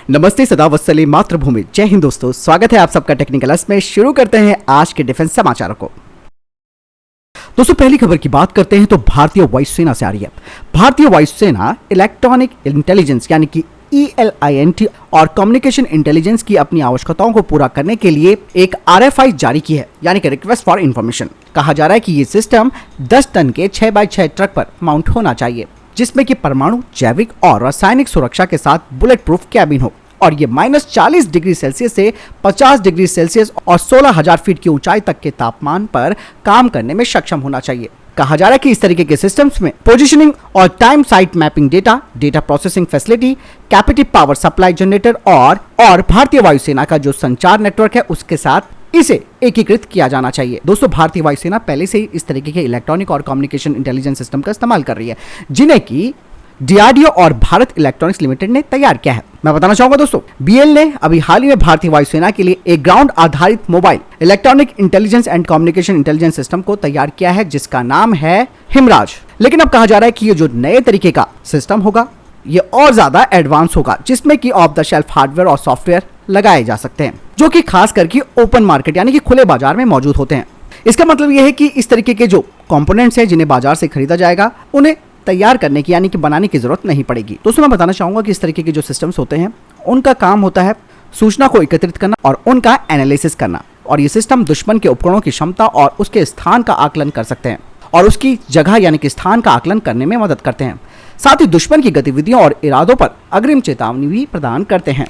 नमस्ते सदा वत्सले मातृभूमि। जय हिंद दोस्तों, स्वागत है आप सबका टेक्निकल अस में। शुरू करते हैं आज के डिफेंस समाचारों को। दोस्तों पहली खबर की बात करते हैं तो भारतीय वायुसेना से आ रही है। भारतीय वायुसेना इलेक्ट्रॉनिक इंटेलिजेंस यानी कि ELINT और कम्युनिकेशन इंटेलिजेंस की अपनी आवश्यकताओं को पूरा करने के लिए एक RFI जारी की है, यानी कि रिक्वेस्ट फॉर इंफॉर्मेशन। कहा जा रहा है कि ये सिस्टम 10 टन के 6x6 ट्रक पर माउंट होना चाहिए, जिसमें कि परमाणु, जैविक और रासायनिक सुरक्षा के साथ बुलेट प्रूफ कैबिन हो और ये -40 डिग्री सेल्सियस से 50 डिग्री सेल्सियस और 16,000 फीट की ऊंचाई तक के तापमान पर काम करने में सक्षम होना चाहिए। कहा जा रहा है कि इस तरीके के सिस्टम्स में पोजीशनिंग और time site mapping data processing facility, capacitive power supply generator और भारतीय वायुसेना का जो संचार नेटवर्क है उसके साथ इसे एकीकृत किया जाना चाहिए। दोस्तों भारतीय वायुसेना पहले से ही इस तरीके के इलेक्ट्रॉनिक और कम्युनिकेशन इंटेलिजेंस सिस्टम का इस्तेमाल कर रही है, जिन्हें की DRDO और भारत इलेक्ट्रॉनिक्स लिमिटेड ने तैयार किया है। मैं बताना चाहूंगा दोस्तों, BL ने अभी हाल ही में भारतीय वायुसेना के लिए एक ग्राउंड आधारित mobile electronic intelligence and communication intelligence system को तैयार किया है, जिसका नाम है हिमराज। लेकिन अब कहा जा रहा है कि ये जो नए तरीके का सिस्टम होगा ये और ज्यादा एडवांस होगा, जिसमें कि ऑफ द शेल्फ हार्डवेयर और सॉफ्टवेयर लगाए जा सकते हैं, जो कि खास करके ओपन मार्केट यानी कि खुले बाजार में मौजूद होते हैं। इसका मतलब यह है कि इस तरीके के जो कंपोनेंट्स हैं जिन्हें बाजार से खरीदा जाएगा, उन्हें तैयार करने की यानी कि बनाने की जरूरत नहीं पड़ेगी। दोस्तों मैं बताना चाहूंगा कि इस तरीके के जो सिस्टम्स होते हैं उनका काम होता है सूचना को एकत्रित करना और उनका एनालिसिस करना, और ये सिस्टम दुश्मन के उपकरणों की क्षमता और उसके स्थान का आकलन कर सकते हैं और उसकी जगह यानी कि स्थान का आकलन करने में मदद करते हैं। साथ ही दुश्मन की गतिविधियों और इरादों पर अग्रिम चेतावनी भी प्रदान करते हैं।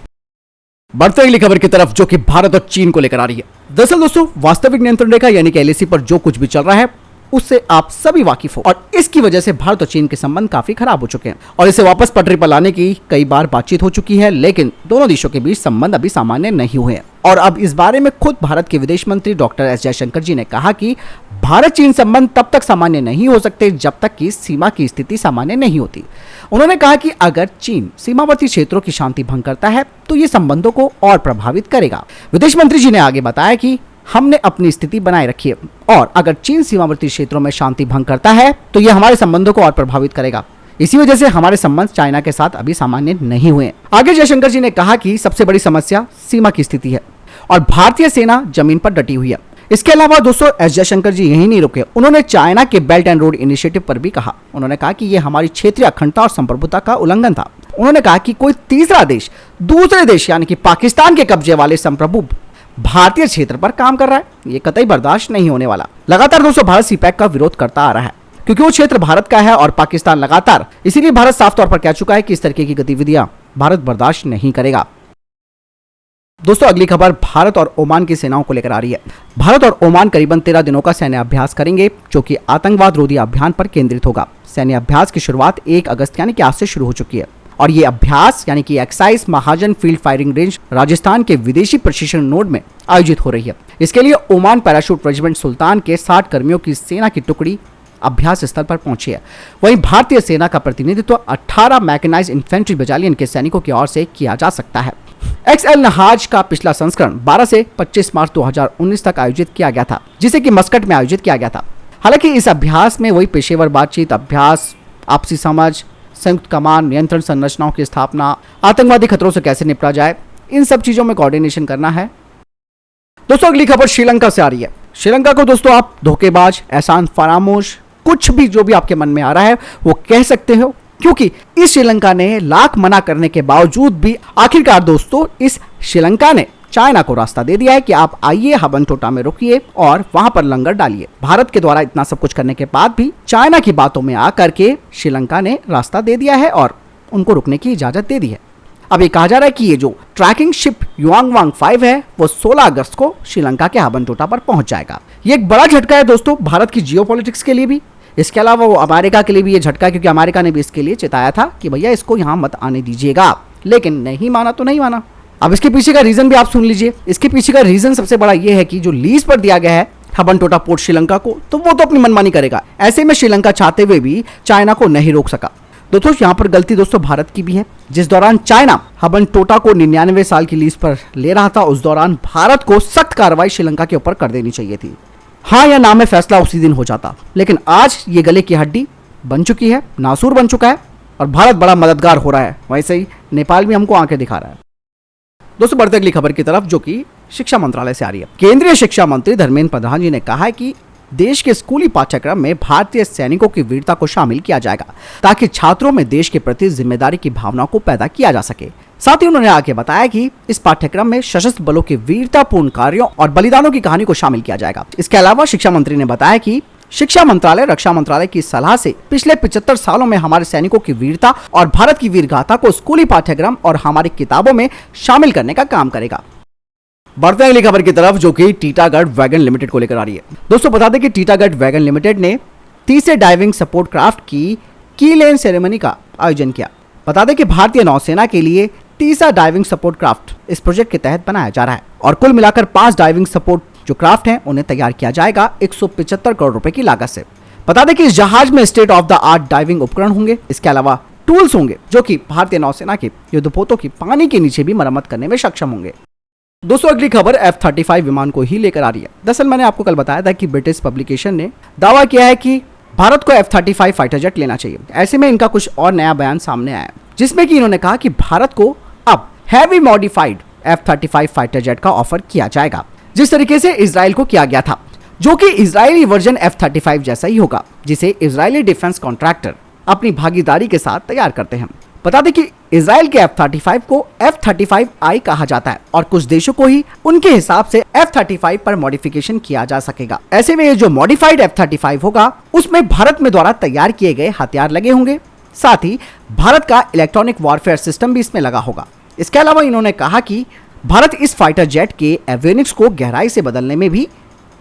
बढ़ते अगली खबर की तरफ, जो कि भारत और चीन को लेकर आ रही है। दरअसल दोस्तों वास्तविक नियंत्रण रेखा यानी कि LAC पर जो कुछ भी चल रहा है उससे आप सभी वाकिफ हो, और इसकी वजह से भारत और चीन के संबंध काफी खराब हो चुके हैं और इसे वापस पटरी पर लाने की कई बार बातचीत हो चुकी है, लेकिन दोनों देशों के बीच संबंध अभी सामान्य नहीं हुए हैं। और अब इस बारे में खुद भारत के विदेश मंत्री डॉक्टर S जयशंकर जी ने कहा कि भारत चीन संबंध तब तक सामान्य नहीं हो सकते जब तक कि सीमा की स्थिति सामान्य नहीं होती। उन्होंने कहा कि अगर चीन सीमावर्ती क्षेत्रों की शांति भंग करता है तो ये संबंधों को और प्रभावित करेगा। विदेश मंत्री जी ने आगे बताया कि हमने अपनी स्थिति बनाए रखी है और अगर चीन सीमावर्ती क्षेत्रों में शांति भंग करता है तो यह हमारे संबंधों को और प्रभावित करेगा। इसी वजह से हमारे संबंध चाइना के साथ अभी सामान्य नहीं हुए। आगे जयशंकर जी ने कहा कि सबसे बड़ी समस्या सीमा की स्थिति है और भारतीय सेना जमीन पर डटी हुई है। इसके अलावा दोस्तों S जयशंकर जी यही नहीं रुके, उन्होंने चाइना के बेल्ट एंड रोड इनिशिएटिव पर भी कहा। उन्होंने कहा कि यह हमारी क्षेत्रीय अखंडता और संप्रभुता का उल्लंघन था। उन्होंने कहा कि कोई तीसरा देश दूसरे देश यानी कि पाकिस्तान के कब्जे वाले संप्रभु भारतीय क्षेत्र पर काम कर रहा है, ये कतई बर्दाश्त नहीं होने वाला। लगातार दोस्तों भारत CPEC का विरोध करता आ रहा है क्योंकि वो क्षेत्र भारत का है और पाकिस्तान लगातार, इसीलिए भारत साफ तौर पर कह चुका है कि इस तरीके की गतिविधियां भारत बर्दाश्त नहीं करेगा। दोस्तों अगली खबर भारत और ओमान की सेनाओं को लेकर आ रही है। भारत और ओमान करीबन 13 दिनों का सैन्य अभ्यास करेंगे, जो कि आतंकवाद रोधी अभियान पर केंद्रित होगा। सैन्य अभ्यास की शुरुआत 1 अगस्त यानी कि आज से शुरू हो चुकी है और ये अभ्यास यानी कि एक्साइज महाजन फील्ड फायरिंग रेंज राजस्थान के विदेशी प्रशिक्षण नोड में आयोजित हो रही है। इसके लिए ओमान पैराशूट रेजिमेंट सुल्तान के 60 कर्मियों की सेना की टुकड़ी अभ्यास स्थल पर पहुंची है। वहीं भारतीय सेना का प्रतिनिधित्व 18 मैकेनाइज्ड इन्फेंट्री बटालियन के सैनिकों की ओर से किया जा सकता है। XL नहाज का पिछला संस्करण 12 से 25 मार्च 2019 तक आयोजित किया गया था, जिसे कि मस्कट में आयोजित किया गया था। हालांकि इस अभ्यास में वही पेशेवर बातचीत, अभ्यास, आपसी समझ, संयुक्त कमान, नियंत्रण संरचनाओं की स्थापना, आतंकवादी खतरों से कैसे निपटा जाए, इन सब चीजों में कोऑर्डिनेशन करना है। दोस्तों अगली खबर श्रीलंका से आ रही है। श्रीलंका को दोस्तों आप धोखेबाज, एहसान फरामोश, कुछ भी जो भी आपके मन में आ रहा है वो कह सकते हो, क्योंकि इस श्रीलंका ने लाख मना करने के बावजूद भी आखिरकार दोस्तों इस श्रीलंका ने चाइना को रास्ता दे दिया है कि आप आइए हबनटोटा में रुकिए और वहां पर लंगर डालिए। भारत के द्वारा इतना सब कुछ करने के बाद भी चाइना की बातों में आकर के श्रीलंका ने रास्ता दे दिया है और उनको रुकने की इजाजत दे दी है। अब ये कहा जा रहा है कि ये जो ट्रैकिंग शिप युआंगवांग 5 है वो 16 अगस्त को श्रीलंका के हबनटोटा पर पहुंच जाएगा। ये एक बड़ा झटका है दोस्तों भारत की जियोपॉलिटिक्स के लिए भी। इसके अलावा वो अमेरिका के लिए भी ये झटका है, क्योंकि अमेरिका ने भी इसके लिए चेताया था कि भैया इसको यहाँ मत आने दीजिएगा, लेकिन नहीं माना तो नहीं माना। अब इसके पीछे का रीजन भी आप सुन लीजिए। इसके पीछे का रीजन सबसे बड़ा ये है कि जो लीज पर दिया गया है हबनटोटा पोर्ट श्रीलंका को, तो वो तो अपनी मनमानी करेगा। ऐसे में श्रीलंका चाहते हुए भी चाइना को नहीं रोक सका। दोस्तों यहाँ पर गलती दोस्तों भारत की भी है। जिस दौरान चाइना हबनटोटा को 99 साल की लीज पर ले रहा था, उस दौरान भारत को सख्त कार्रवाई श्रीलंका के ऊपर कर देनी चाहिए थी। हाँ या ना में फैसला उसी दिन हो जाता, लेकिन आज ये गले की हड्डी बन चुकी है, नासूर बन चुका है और भारत बड़ा मददगार हो रहा है। वैसे ही नेपाल भी हमको आंखें दिखा रहा है। दोस्तों बढ़ते अगली खबर की तरफ, जो कि शिक्षा मंत्रालय से आ रही है। केंद्रीय शिक्षा मंत्री धर्मेंद्र प्रधान जी ने कहा है कि देश के स्कूली पाठ्यक्रम में भारतीय सैनिकों की वीरता को शामिल किया जाएगा, ताकि छात्रों में देश के प्रति जिम्मेदारी की भावना को पैदा किया जा सके। साथ ही उन्होंने आगे बताया कि इस पाठ्यक्रम में सशस्त्र बलों के वीरतापूर्ण कार्यों और बलिदानों की कहानी को शामिल किया जाएगा। इसके अलावा शिक्षा मंत्री ने बताया कि शिक्षा मंत्रालय रक्षा मंत्रालय की सलाह से पिछले 75 सालों में हमारे सैनिकों की वीरता और भारत की वीर गाथा को स्कूली पाठ्यक्रम और हमारी किताबों में शामिल करने का काम करेगा। बढ़ते हैं अगली खबर की तरफ, जो कि टीटागढ़ वैगन लिमिटेड को लेकर आ रही है। दोस्तों बता दें कि टीटागढ़ वैगन लिमिटेड ने तीसरे डाइविंग सपोर्ट क्राफ्ट की लेन सेरेमनी का आयोजन किया। बता दें कि भारतीय नौसेना के लिए तीसरा डाइविंग सपोर्ट क्राफ्ट इस प्रोजेक्ट के तहत बनाया जा रहा है और कुल मिलाकर 5 डाइविंग सपोर्ट जो क्राफ्ट हैं उन्हें तैयार किया जाएगा 175 करोड़ रुपए की लागत से। बता दें कि इस जहाज में state of the art diving उपकरण होंगे। इसके अलावा टूल्स होंगे जो कि भारतीय नौसेना के युद्धपोतों की पानी के नीचे भी मरम्मत करने में सक्षम होंगे। दोस्तों अगली खबर F-35 विमान को ही लेकर आ रही है। दरअसल मैंने आपको कल बताया था कि ब्रिटिश पब्लिकेशन ने दावा किया है कि भारत को F-35 फाइटर जेट लेना चाहिए। ऐसे में इनका कुछ और नया बयान सामने आया, जिसमें कि इन्होंने कहा कि भारत को अब heavy modified F-35 fighter jet का ऑफर किया जाएगा, जिस तरीके से इजराइल को किया गया था, जो कि इजरायली वर्जन F-35 जैसा ही होगा, जिसे इजरायली डिफेंस कॉन्ट्रैक्टर अपनी भागीदारी के साथ तैयार करते हैं। बता दें कि इजराइल के F-35 को F-35I कहा जाता है और कुछ देशों को ही उनके हिसाब से F-35 पर मॉडिफिकेशन किया जा सकेगा। ऐसे में ये जो मॉडिफाइड F-35 होगा उसमें भारत में द्वारा तैयार किए गए हथियार लगे होंगे, साथ ही भारत का इलेक्ट्रॉनिक वॉरफेयर सिस्टम भी इसमें लगा होगा। इसके अलावा इन्होंने कहा कि भारत इस फाइटर जेट के एवियोनिक्स को गहराई से बदलने में भी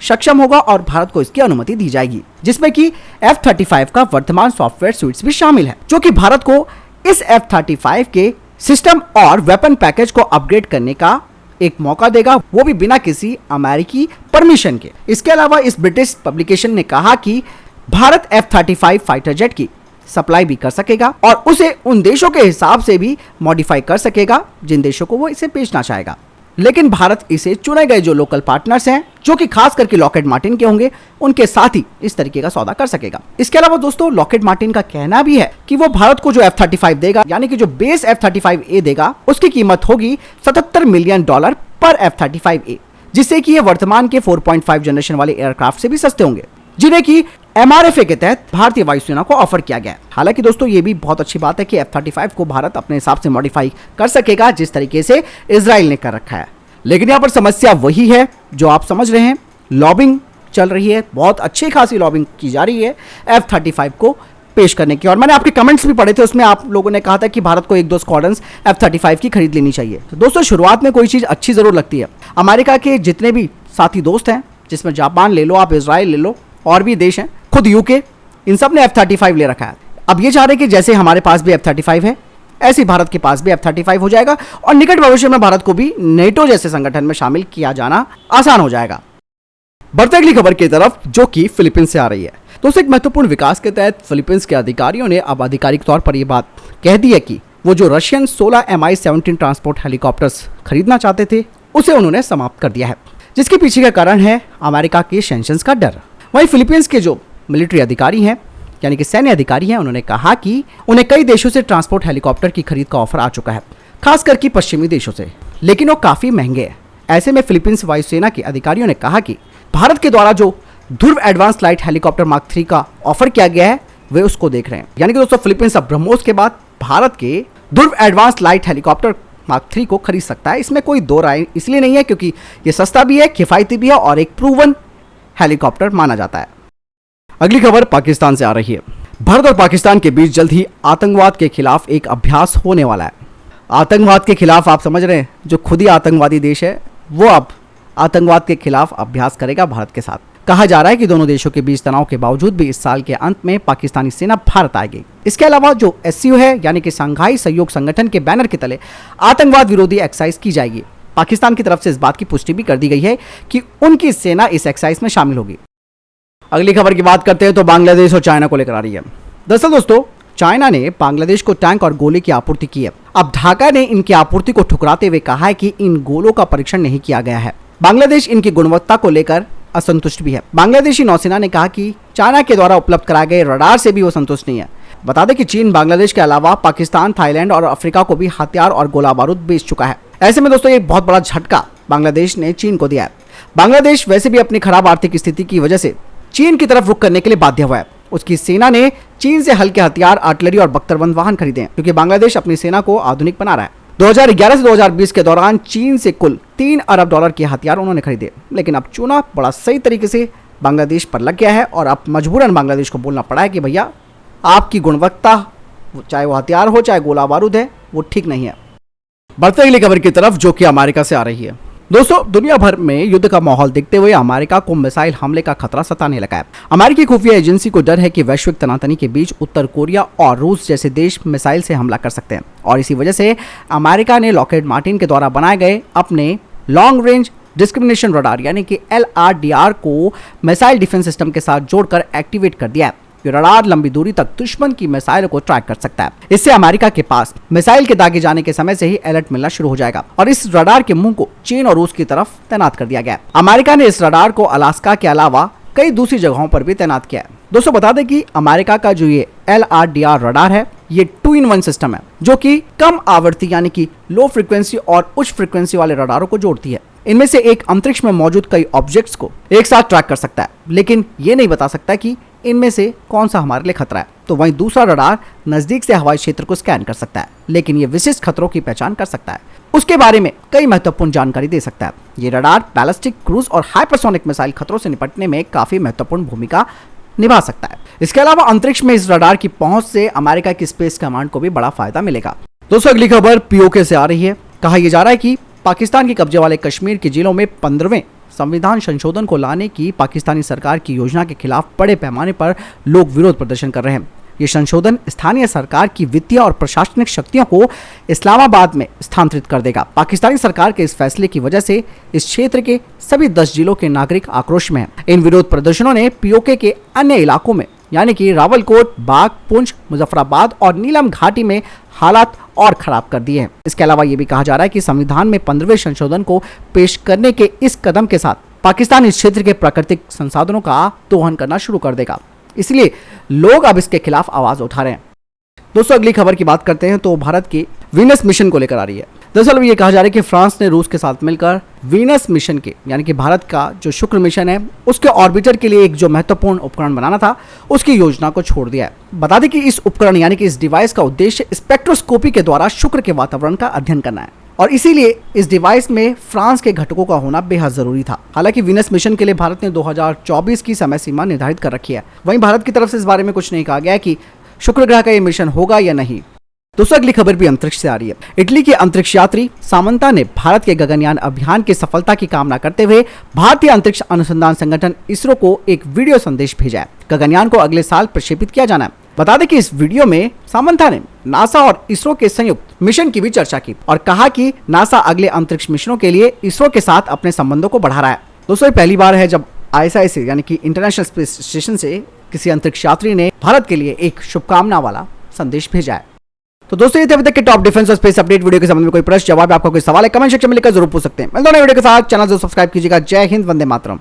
सक्षम होगा और भारत को इसकी अनुमति दी जाएगी, जिसमें कि F-35 का वर्तमान सॉफ्टवेयर स्विट्स भी शामिल है, जो कि भारत को इस F-35 के सिस्टम और वेपन पैकेज को अपग्रेड करने का एक मौका देगा, वो भी बिना किसी अमेरिकी परमिशन के। इसके अलावा इस ब्रिटिश पब्लिकेशन ने कहा कि भारत F-35 फाइटर जेट की सप्लाई भी कर सकेगा और उसे उन देशों के हिसाब से भी मॉडिफाई कर सकेगा जिन देशों को वो इसे बेचना चाहेगा। लेकिन भारत इसे चुने गए जो लोकल पार्टनर्स हैं, जो कि खास करके लॉकहीड मार्टिन के होंगे, उनके साथ ही इस तरीके का सौदा कर सकेगा। इसके अलावा दोस्तों लॉकहीड मार्टिन का कहना भी है कि वो भारत को जो F-35 देगा, यानी कि जो बेस F-35A देगा, उसकी कीमत होगी $77 मिलियन पर F-35A, जिससे कि ये वर्तमान के 4.5 जनरेशन वाले एयरक्राफ्ट से भी सस्ते होंगे, जिन्हें की MRFA के तहत भारतीय वायुसेना को ऑफर किया गया है। हालांकि दोस्तों ये भी बहुत अच्छी बात है कि F-35 को भारत अपने हिसाब से मॉडिफाई कर सकेगा, जिस तरीके से इजराइल ने कर रखा है। लेकिन यहाँ पर समस्या वही है जो आप समझ रहे हैं, लॉबिंग चल रही है, बहुत अच्छी खासी लॉबिंग की जा रही है F-35 को पेश करने की। और मैंने आपके कमेंट्स भी पढ़े थे, उसमें आप लोगों ने कहा था कि भारत को 1-2 स्क्वाड्रन्स F-35 की खरीद लेनी चाहिए। तो दोस्तों शुरुआत में कोई चीज़ अच्छी ज़रूर लगती है। अमेरिका के जितने भी साथी दोस्त हैं, जिसमें जापान ले लो, आप इजराइल ले लो, और भी देश हैं, खुद यूके, इन सब ने F-35 ले रखा है। अब ये चाह रहे हैं कि जैसे हमारे पास भी F-35 है, ऐसे भारत के पास भी F-35 हो जाएगा और निकट भविष्य में भारत को भी नेटो जैसे संगठन में शामिल किया जाना आसान हो जाएगा। बढ़ते अगली खबर की तरफ, जो कि फिलीपींस से आ रही है। दोस्तों एक महत्वपूर्ण विकास के तहत फिलीपींस के अधिकारियों ने अब आधिकारिक तौर पर यह बात कह दी है कि वो जो रशियन 16 Mi-17 ट्रांसपोर्ट हेलीकॉप्टर्स खरीदना चाहते थे, उसे उन्होंने समाप्त कर दिया है, जिसके पीछे का कारण है अमेरिका के सैंक्शंस का डर। वहीं फिलीपींस के जो मिलिट्री अधिकारी हैं, यानी कि सैन्य अधिकारी हैं, उन्होंने कहा कि उन्हें कई देशों से ट्रांसपोर्ट हेलीकॉप्टर की खरीद का ऑफर आ चुका है, खास करके पश्चिमी देशों से, लेकिन वो काफी महंगे हैं। ऐसे में फिलीपींस वायुसेना के अधिकारियों ने कहा कि भारत के द्वारा जो ध्रुव एडवांस लाइट हेलीकॉप्टर मार्क 3 का ऑफर किया गया है, वे उसको देख रहे हैं। यानी कि दोस्तों फिलीपींस अब ब्रह्मोस के बाद भारत के ध्रुव एडवांस लाइट हेलीकॉप्टर मार्क 3 को खरीद सकता है। इसमें कोई दो राय इसलिए नहीं है क्योंकि ये सस्ता भी है, किफायती भी है और एक प्रूवन हेलीकॉप्टर माना जाता है। अगली खबर पाकिस्तान से आ रही है। भारत और पाकिस्तान के बीच जल्द ही आतंकवाद के खिलाफ एक अभ्यास होने वाला है। आतंकवाद के खिलाफ आप समझ रहे हैं, जो खुद ही आतंकवादी देश है वो अब आतंकवाद के खिलाफ अभ्यास करेगा भारत के साथ। कहा जा रहा है कि दोनों देशों के बीच तनाव के बावजूद भी इस साल के अंत में पाकिस्तानी सेना भारत आएगी। इसके अलावा जो SCO है, यानी कि शंघाई सहयोग संगठन के बैनर के तले आतंकवाद विरोधी एक्सरसाइज की जाएगी। पाकिस्तान की तरफ से इस बात की पुष्टि भी कर दी गई है कि उनकी सेना इस एक्सरसाइज में शामिल होगी। अगली खबर की बात करते हैं तो बांग्लादेश और चाइना को लेकर आ रही है। दरअसल दोस्तों चाइना ने बांग्लादेश को टैंक और गोले की आपूर्ति की है। अब ढाका ने इनकी आपूर्ति को ठुकराते हुए कहा है कि इन गोलों का परीक्षण नहीं किया गया है। बांग्लादेश इनकी गुणवत्ता को लेकर असंतुष्ट भी है। बांग्लादेशी नौसेना ने कहा कि चाइना के द्वारा उपलब्ध कराए गए रडार से भी वो संतुष्ट नहीं है। बता दें कि चीन बांग्लादेश के अलावा पाकिस्तान, थाईलैंड और अफ्रीका को भी हथियार और गोला बारूद बेच चुका है। ऐसे में दोस्तों एक बहुत बड़ा झटका बांग्लादेश ने चीन को दिया है। बांग्लादेश वैसे भी अपनी खराब आर्थिक स्थिति की वजह से चीन की तरफ रुख करने के लिए बाध्य हुआ है। उसकी सेना ने चीन से हल्के हथियार, आर्टिलरी और बख्तरबंद वाहन खरीदे हैं, क्योंकि बांग्लादेश अपनी सेना को आधुनिक बना रहा है। 2011 से 2020 के दौरान चीन से कुल $3 अरब के हथियार उन्होंने खरीदे, लेकिन अब चूना बड़ा सही तरीके से बांग्लादेश पर लग गया है और अब मजबूरन बांग्लादेश को बोलना पड़ा है कि भैया आपकी गुणवत्ता, चाहे वो हथियार हो चाहे गोला बारूद है, वो ठीक नहीं है। बढ़ते अगली खबर की तरफ, जो कि अमेरिका से आ रही है। दोस्तों, दुनिया भर में युद्ध का माहौल देखते हुए अमेरिका को मिसाइल हमले का खतरा सताने लगा है। अमेरिकी खुफिया एजेंसी को डर है कि वैश्विक तनातनी के बीच उत्तर कोरिया और रूस जैसे देश मिसाइल से हमला कर सकते हैं, और इसी वजह से अमेरिका ने लॉकहीड मार्टिन के द्वारा बनाए गए अपने लॉन्ग रेंज डिस्क्रिमिनेशन रडार यानी कि LRDR को मिसाइल डिफेंस सिस्टम के साथ जोड़कर एक्टिवेट कर दिया है। ये रडार लंबी दूरी तक दुश्मन की मिसाइलों को ट्रैक कर सकता है। इससे अमेरिका के पास मिसाइल के दागे जाने के समय से ही अलर्ट मिलना शुरू हो जाएगा, और इस रडार के मुंह को चीन और रूस की तरफ तैनात कर दिया गया है। अमेरिका ने इस रडार को अलास्का के अलावा कई दूसरी जगहों पर भी तैनात किया है। दोस्तों, बता दें कि अमेरिका का जो ये LRDR रडार है, ये 2-in-1 सिस्टम है, जो कि कम आवृत्ति यानी कि लो फ्रीक्वेंसी और उच्च फ्रीक्वेंसी वाले रडारों को जोड़ती है। इनमें से एक अंतरिक्ष में मौजूद कई ऑब्जेक्ट्स को एक साथ ट्रैक कर सकता है, लेकिन ये नहीं बता सकता कि इनमें से कौन सा हमारे लिए खतरा है। तो वहीं दूसरा रडार नजदीक से हवाई क्षेत्र को स्कैन कर सकता है, लेकिन ये विशिष्ट खतरों की पहचान कर सकता है, उसके बारे में कई महत्वपूर्ण जानकारी दे सकता है। ये रडार बैलिस्टिक, क्रूज और हाइपरसोनिक मिसाइल खतरों से निपटने में काफी महत्वपूर्ण भूमिका निभा सकता है। इसके अलावा अंतरिक्ष में इस रडार की पहुंच से अमेरिका की स्पेस कमांड को भी बड़ा फायदा मिलेगा। दोस्तों, अगली खबर POK से आ रही है। कहा यह जा रहा है कि पाकिस्तान के कब्जे वाले कश्मीर की जेलों में 15वें संविधान संशोधन को लाने की पाकिस्तानी सरकार की योजना के खिलाफ बड़े पैमाने पर लोग विरोध प्रदर्शन कर रहे हैं। ये संशोधन स्थानीय सरकार की वित्तीय और प्रशासनिक शक्तियों को इस्लामाबाद में स्थानांतरित कर देगा। पाकिस्तानी सरकार के इस फैसले की वजह से इस क्षेत्र के सभी 10 जिलों के नागरिक आक्रोश में हैं। इन विरोध प्रदर्शनों ने POK के अन्य इलाकों में यानी कि रावलकोट, बाग, पुंछ, मुजफ्फराबाद और नीलम घाटी में हालात और खराब कर दिए हैं। इसके अलावा ये भी कहा जा रहा है कि संविधान में 15वें संशोधन को पेश करने के इस कदम के साथ पाकिस्तान इस क्षेत्र के प्राकृतिक संसाधनों का दोहन करना शुरू कर देगा, इसलिए लोग अब इसके खिलाफ आवाज उठा रहे हैं। दोस्तों, अगली खबर की बात करते हैं तो भारत की वीनस मिशन को लेकर आ रही है। दरअसल ये कहा जा रहा है कि फ्रांस ने रूस के साथ मिलकर वीनस मिशन के यानी कि भारत का जो शुक्र मिशन है उसके ऑर्बिटर के लिए एक जो महत्वपूर्ण उपकरण बनाना था, उसकी योजना को छोड़ दिया है। बता दें कि इस उपकरण यानी कि इस डिवाइस का उद्देश्य स्पेक्ट्रोस्कोपी के द्वारा शुक्र के वातावरण का अध्ययन करना है, और इसीलिए इस डिवाइस में फ्रांस के घटकों का होना बेहद जरूरी था। हालांकि वीनस मिशन के लिए भारत ने 2024 की समय सीमा निर्धारित कर रखी है। वहीं भारत की तरफ से इस बारे में कुछ नहीं कहा गया कि शुक्र ग्रह का ये मिशन होगा या नहीं। दोस्तों, अगली खबर भी अंतरिक्ष से आ रही है। इटली के अंतरिक्ष यात्री सामंता ने भारत के गगनयान अभियान की सफलता की कामना करते हुए भारतीय अंतरिक्ष अनुसंधान संगठन इसरो को एक वीडियो संदेश भेजा है। गगनयान को अगले साल प्रक्षेपित किया जाना है। बता दें कि इस वीडियो में सामंता ने नासा और इसरो के संयुक्त मिशन की भी चर्चा की और कहा कि नासा अगले अंतरिक्ष मिशनों के लिए इसरो के साथ अपने संबंधों को बढ़ा रहा है। दोस्तों, ये पहली बार है जब ISI से यानी कि इंटरनेशनल स्पेस स्टेशन से किसी अंतरिक्ष यात्री ने भारत के लिए एक शुभकामना वाला संदेश भेजा है। तो दोस्तों, ये थे अभी तक के टॉप डिफेंस और स्पेस अपडेट। वीडियो के संबंध में कोई प्रश्न, जवाब, आपका कोई सवाल है, कमेंट सेक्शन में लिखकर जरूर पूछ सकते हैं। मिलते हैं वीडियो के साथ। चैनल जरूर सब्सक्राइब कीजिएगा। जय हिंद, वंदे मातरम।